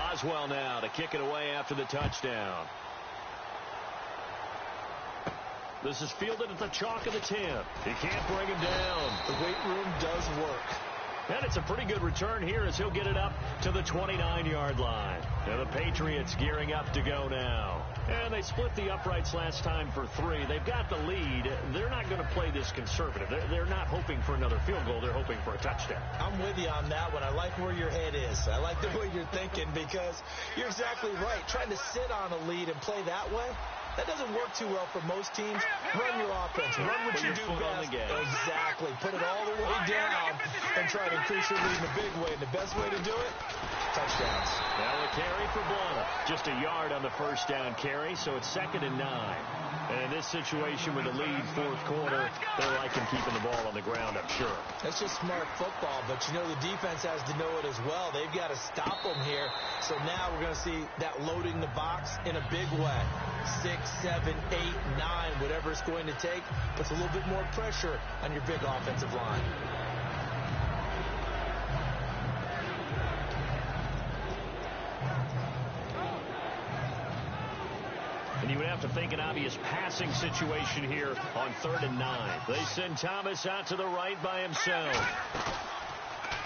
Boswell now to kick it away after the touchdown. This is fielded at the chalk of the 10. He can't bring him down. The weight room does work. And it's a pretty good return here as he'll get it up to the 29-yard line. Now the Patriots gearing up to go now. And they split the uprights last time for 3. They've got the lead. They're not going to play this conservative. They're not hoping for another field goal. They're hoping for a touchdown. I'm with you on that one. I like where your head is. I like the way you're thinking because you're exactly right. Trying to sit on a lead and play that way, that doesn't work too well for most teams. Run your offense. Run what you do best. Exactly. Put it all the way down and try to increase your lead in a big way. And the best way to do it, touchdowns. Now a carry for Blount. Just a yard on the first down carry, so it's 2nd and 9. And in this situation with a lead, fourth quarter, they're liking keeping the ball on the ground, I'm sure. That's just smart football, but you know the defense has to know it as well. They've got to stop them here. So now we're going to see that loading the box in a big way. 6, 7, 8, 9, whatever it's going to take, puts a little bit more pressure on your big offensive line. And you would have to think an obvious passing situation here on 3rd and 9. They send Thomas out to the right by himself.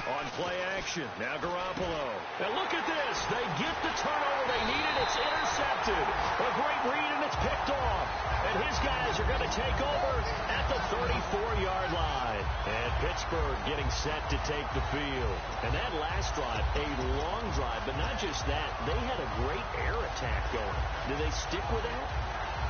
On play action, now Garoppolo. And look at this. They get the turnover they needed. It's intercepted. A great read, and it's picked off. And his guys are going to take over at the 34-yard line. And Pittsburgh getting set to take the field. And that last drive, a long drive, but not just that. They had a great air attack going. Do they stick with that?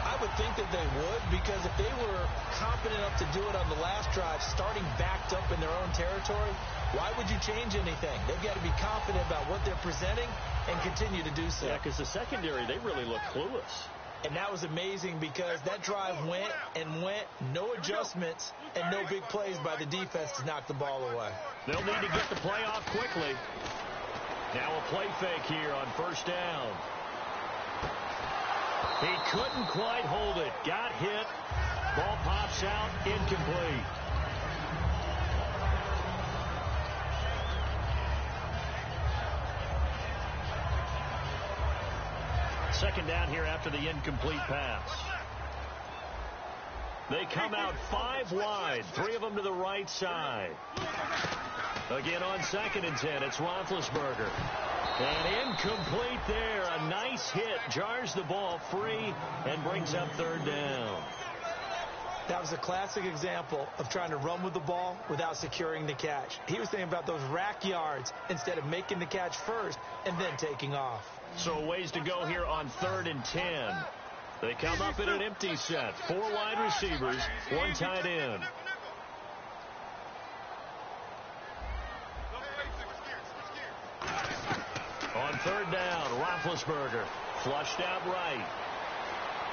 I would think that they would, because if they were confident enough to do it on the last drive, starting backed up in their own territory, why would you change anything? They've got to be confident about what they're presenting and continue to do so. Yeah, because the secondary, they really look clueless. And that was amazing because that drive went and went, no adjustments, and no big plays by the defense to knock the ball away. They'll need to get the play off quickly. Now a play fake here on first down. He couldn't quite hold it. Got hit. Ball pops out. Incomplete. Second down here after the incomplete pass. They come out 5 wide. 3 of them to the right side. Again on 2nd and 10. It's Roethlisberger. And incomplete there. A nice hit. Jars the ball free and brings up 3rd down. That was a classic example of trying to run with the ball without securing the catch. He was thinking about those rack yards instead of making the catch first and then taking off. So ways to go here on 3rd and 10. They come up in an empty set. 4 wide receivers, 1 tight end. On 3rd down, Roethlisberger flushed out right.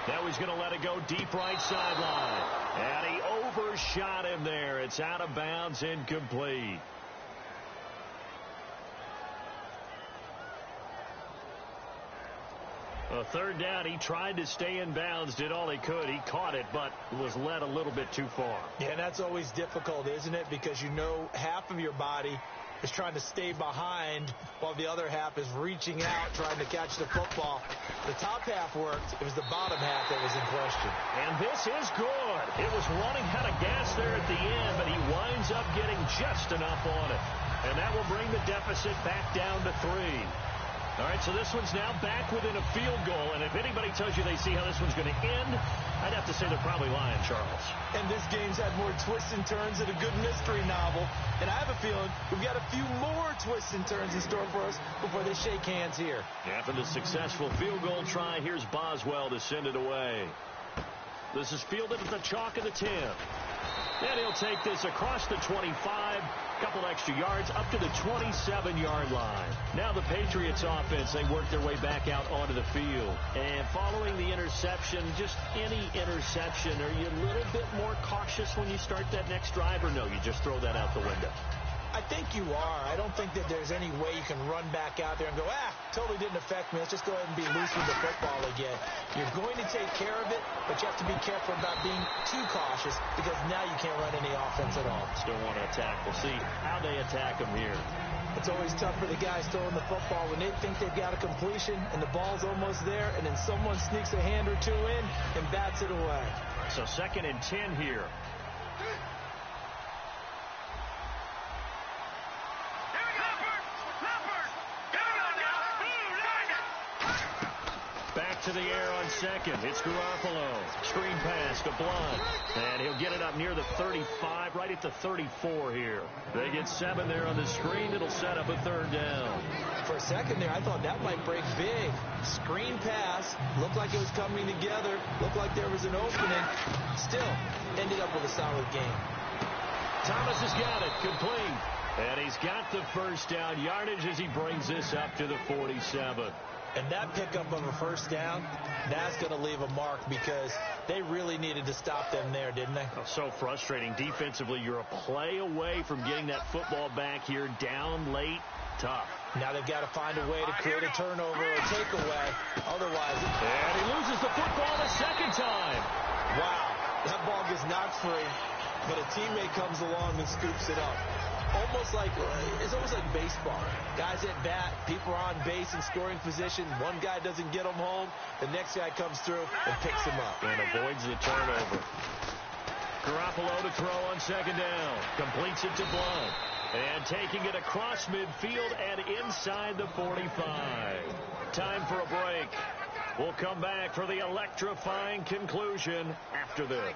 Now he's going to let it go deep right sideline. And he overshot him there. It's out of bounds, incomplete. A 3rd down, he tried to stay in bounds, did all he could. He caught it, but was led a little bit too far. Yeah, and that's always difficult, isn't it? Because you know half of your body is trying to stay behind while the other half is reaching out, trying to catch the football. The top half worked. It was the bottom half that was in question. And this is good. It was running out of gas there at the end, but he winds up getting just enough on it. And that will bring the deficit back down to 3. All right, so this one's now back within a field goal. And if anybody tells you they see how this one's going to end, I'd have to say they're probably lying, Charles. And this game's had more twists and turns than a good mystery novel. And I have a feeling we've got a few more twists and turns in store for us before they shake hands here. After the successful field goal try, here's Boswell to send it away. This is fielded at the chalk of the 10. And he'll take this across the 25, couple extra yards, up to the 27-yard line. Now the Patriots offense, they work their way back out onto the field. And following the interception, just any interception, are you a little bit more cautious when you start that next drive, or no, you just throw that out the window? I think you are. I don't think that there's any way you can run back out there and go, totally didn't affect me. Let's just go ahead and be loose with the football again. You're going to take care of it, but you have to be careful about being too cautious because now you can't run any offense at all. Still want to attack. We'll see how they attack them here. It's always tough for the guys throwing the football when they think they've got a completion and the ball's almost there, and then someone sneaks a hand or two in and bats it away. So 2nd and 10 here. Back to the air on 2nd. It's Garoppolo. Screen pass to Blunt. And he'll get it up near the 35, right at the 34 here. They get 7 there on the screen. It'll set up a 3rd down. For a second there, I thought that might break big. Screen pass. Looked like it was coming together. Looked like there was an opening. Still, ended up with a solid game. Thomas has got it. Complete. And he's got the 1st down yardage as he brings this up to the 47. And that pickup of a 1st down, that's going to leave a mark because they really needed to stop them there, didn't they? Oh, so frustrating. Defensively, you're a play away from getting that football back here down late. Tough. Now they've got to find a way to create a turnover or takeaway. Otherwise, and he loses the football a 2nd time. Wow. That ball gets knocked free, but a teammate comes along and scoops it up. It's almost like baseball. Guys at bat, people are on base in scoring position. One guy doesn't get them home. The next guy comes through and picks him up. And avoids the turnover. Garoppolo to throw on 2nd down. Completes it to Blunt. And taking it across midfield and inside the 45. Time for a break. We'll come back for the electrifying conclusion after this.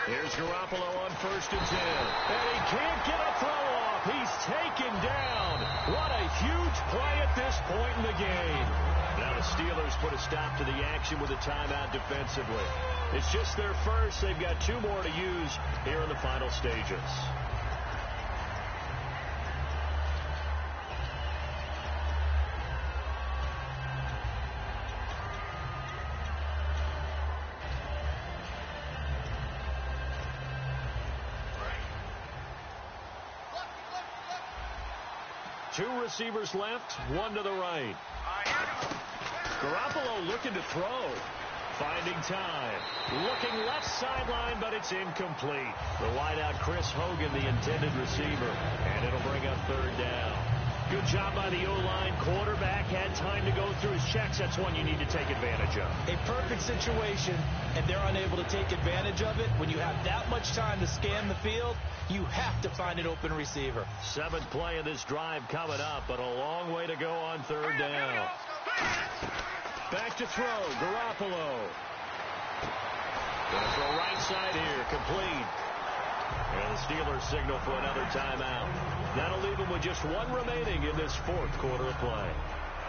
Here's Garoppolo on 1st and 10. And he can't get a throw off. He's taken down. What a huge play at this point in the game. Now the Steelers put a stop to the action with a timeout defensively. It's just their 1st. They've got 2 more to use here in the final stages. Two receivers left, one to the right. Garoppolo looking to throw. Finding time. Looking left sideline, but it's incomplete. The wideout, Chris Hogan, the intended receiver. And it'll bring up 3rd down. Good job by the O-line. Quarterback had time to go through his checks. That's one you need to take advantage of. A perfect situation, and they're unable to take advantage of it. When you have that much time to scan the field, you have to find an open receiver. 7th play of this drive coming up, but a long way to go on 3rd down. Back to throw. Garoppolo. Going to throw right side here. Complete. And the Steelers signal for another timeout. That'll leave them with just 1 remaining in this 4th quarter of play.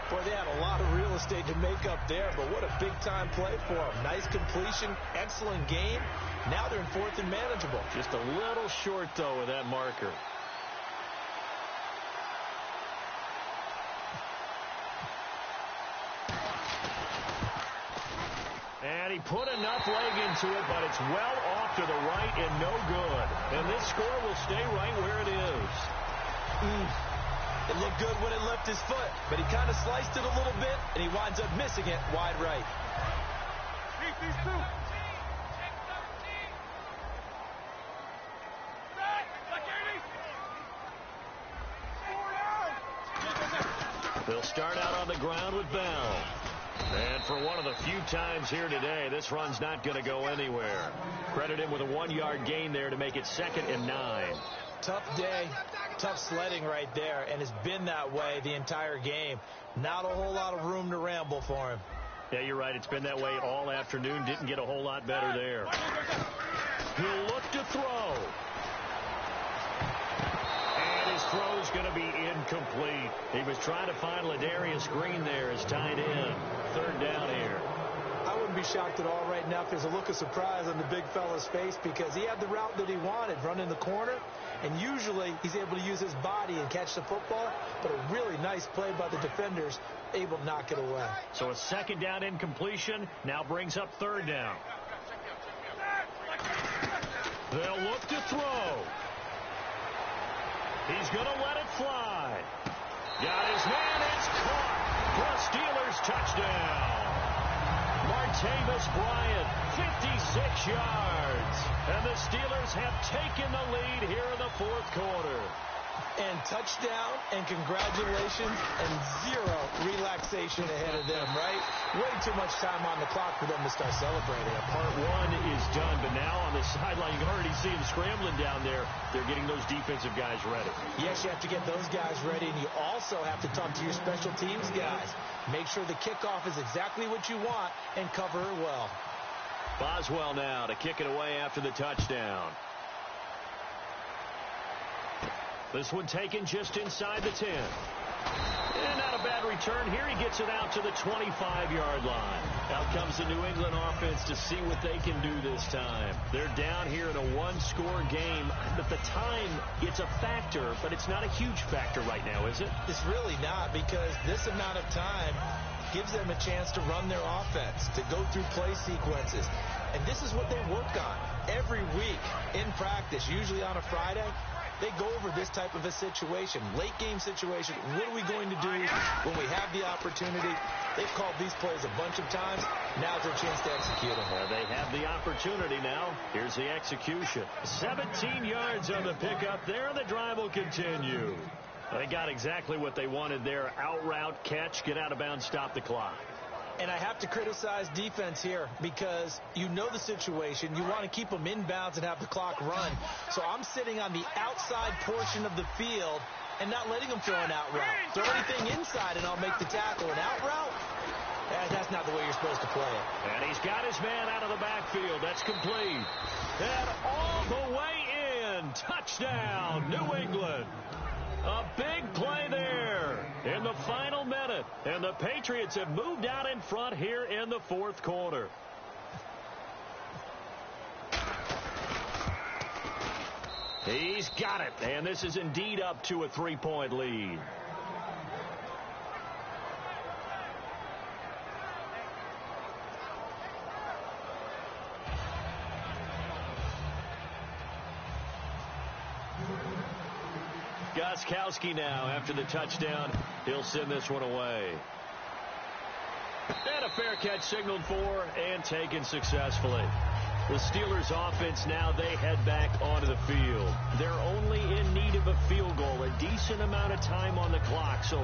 Boy, they had a lot of real estate to make up there, but what a big-time play for them. Nice completion, excellent game. Now they're in 4th and manageable. Just a little short, though, with that marker. And he put enough leg into it, but it's well off to the right and no good. And this score will stay right where it is. It looked good when it left his foot, but he kind of sliced it a little bit, and he winds up missing it wide right. They'll start out on the ground with Bell. And for one of the few times here today, this run's not going to go anywhere. Credit him with a 1-yard gain there to make it 2nd and 9. Tough day, tough sledding right there, and it's been that way the entire game. Not a whole lot of room to ramble for him. Yeah, you're right. It's been that way all afternoon. Didn't get a whole lot better there. He'll look to throw. And his throw's going to be incomplete. He was trying to find Ladarius Green there as tight end. 3rd down here. I wouldn't be shocked at all right now if there's a look of surprise on the big fella's face because he had the route that he wanted, running the corner, and usually he's able to use his body and catch the football, but a really nice play by the defenders, able to knock it away. So a 2nd down incompletion now brings up 3rd down. They'll look to throw. He's going to let it fly. Got his man. It's caught for a Steelers touchdown. Martavis Bryant, 56 yards. And the Steelers have taken the lead here in the fourth quarter. And touchdown, and congratulations, and zero relaxation ahead of them, right? Way too much time on the clock for them to start celebrating. Part one is done, but now on the sideline, you can already see them scrambling down there. They're getting those defensive guys ready. Yes, you have to get those guys ready, and you also have to talk to your special teams guys. Make sure the kickoff is exactly what you want, and cover it well. Boswell now to kick it away after the touchdown. This one taken just inside the 10. And not a bad return here. He gets it out to the 25-yard line. Out comes the New England offense to see what they can do this time. They're down here in a one-score game. But the time, it's a factor, but it's not a huge factor right now, is it? It's really not, because this amount of time gives them a chance to run their offense, to go through play sequences. And this is what they work on every week in practice, usually on a Friday. They go over this type of a situation, late game situation. What are we going to do when we have the opportunity? They've called these plays a bunch of times. Now's their chance to execute them. They have the opportunity now. Here's the execution. 17 yards on the pickup there. The drive will continue. They got exactly what they wanted there. Out route, catch, get out of bounds, stop the clock. And I have to criticize defense here because you know the situation. You want to keep them inbounds and have the clock run. So I'm sitting on the outside portion of the field and not letting them throw an out route. Throw anything inside and I'll make the tackle. An out route? That's not the way you're supposed to play it. And he's got his man out of the backfield. That's complete. And all the way in. Touchdown, New England. A big play there in the final minute. And the Patriots have moved out in front here in the fourth quarter. He's got it. And this is indeed up to a 3-point lead. Gostkowski now after the touchdown. He'll send this one away. And a fair catch signaled for and taken successfully. The Steelers offense now, they head back onto the field. They're only in need of a field goal, a decent amount of time on the clock. So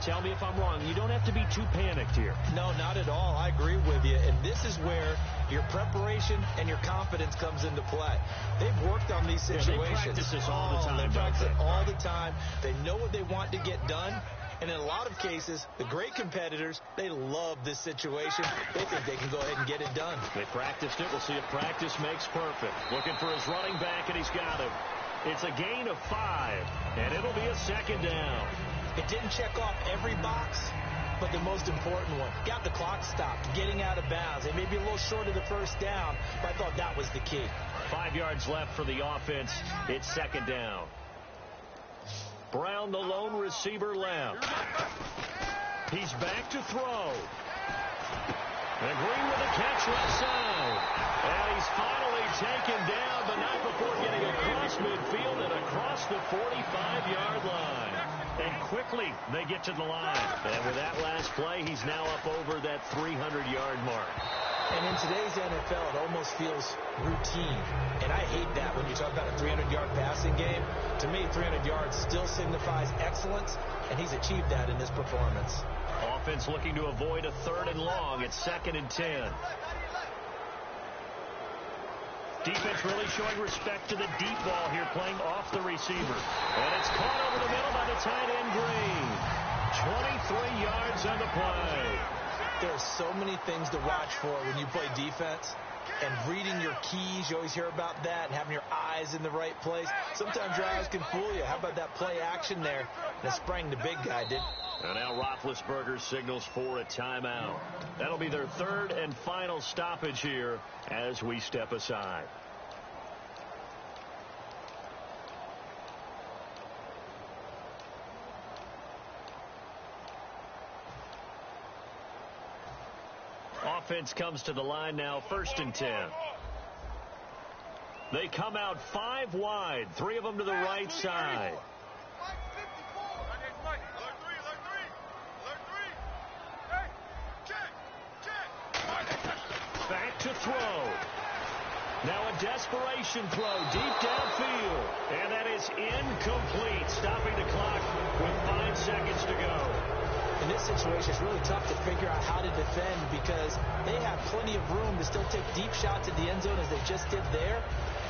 tell me if I'm wrong. You don't have to be too panicked here. No, not at all. I agree with you. And this is where your preparation and your confidence comes into play. They've worked on these situations. They practice this all the time. They practice it all the time. They know what they want to get done. And in a lot of cases, the great competitors, they love this situation. They think they can go ahead and get it done. They practiced it. We'll see if practice makes perfect. Looking for his running back, and he's got him. It's a gain of 5, and it'll be a second down. It didn't check off every box, but the most important one. Got the clock stopped, getting out of bounds. They may be a little short of the first down, but I thought that was the key. 5 yards left for the offense. It's second down. Brown, the lone receiver, left. He's back to throw. And Green with a catch left side. And he's finally taken down, but not before getting across midfield and across the 45-yard line. And quickly they get to the line. And with that last play, he's now up over that 300-yard mark. And in today's NFL, it almost feels routine. And I hate that when you talk about a 300-yard passing game. To me, 300 yards still signifies excellence, and he's achieved that in this performance. Offense looking to avoid a 3rd and long. It's 2nd and 10. Defense really showing respect to the deep ball here, playing off the receiver. And it's caught over the middle by the tight end, Green. 23 yards on the play. There are so many things to watch for when you play defense. And reading your keys, you always hear about that, and having your eyes in the right place. Sometimes your eyes can fool you. How about that play action there that sprang the big guy, did? And now Roethlisberger signals for a timeout. That'll be their 3rd and final stoppage here as we step aside. Offense comes to the line now, 1st and 10. They come out 5 wide, 3 of them to the right side. Back to throw. Now a desperation throw deep downfield. And that is incomplete, stopping the clock with 5 seconds to go. In this situation, it's really tough to figure out how to defend because they have plenty of room to still take deep shots at the end zone as they just did there.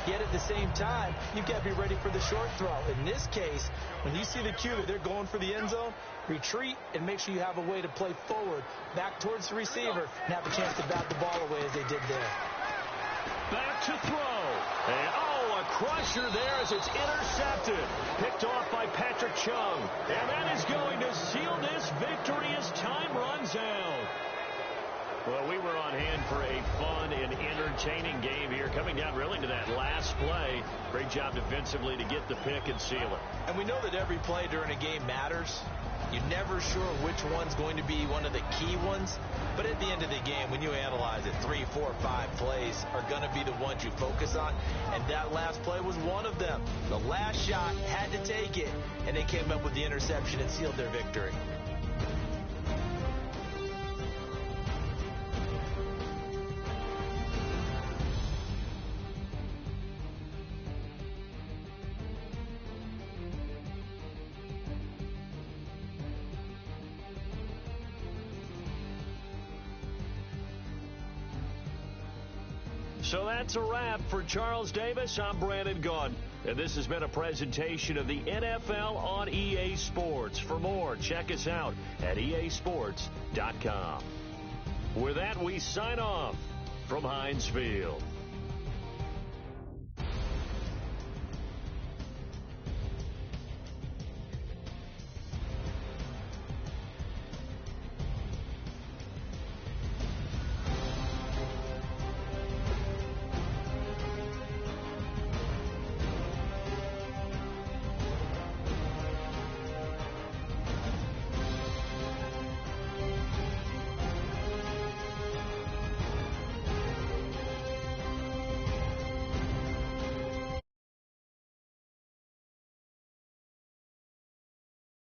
Yet at the same time, you've got to be ready for the short throw. In this case, when you see the cue that they're going for the end zone, retreat and make sure you have a way to play forward, back towards the receiver, and have a chance to bat the ball away as they did there. Back to throw. And, a crusher there as it's intercepted. Picked off by Patrick Chung. And that is going to seal this victory as time runs out. Well, we were on hand for a fun and entertaining game here, coming down really to that last play. Great job defensively to get the pick and seal it. And we know that every play during a game matters. You're never sure which one's going to be one of the key ones. But at the end of the game, when you analyze it, 3, 4, 5 plays are going to be the ones you focus on. And that last play was one of them. The last shot had to take it, and they came up with the interception and sealed their victory. So that's a wrap for Charles Davis. I'm Brandon Gaudin, and this has been a presentation of the NFL on EA Sports. For more, check us out at easports.com. With that, we sign off from Heinz Field.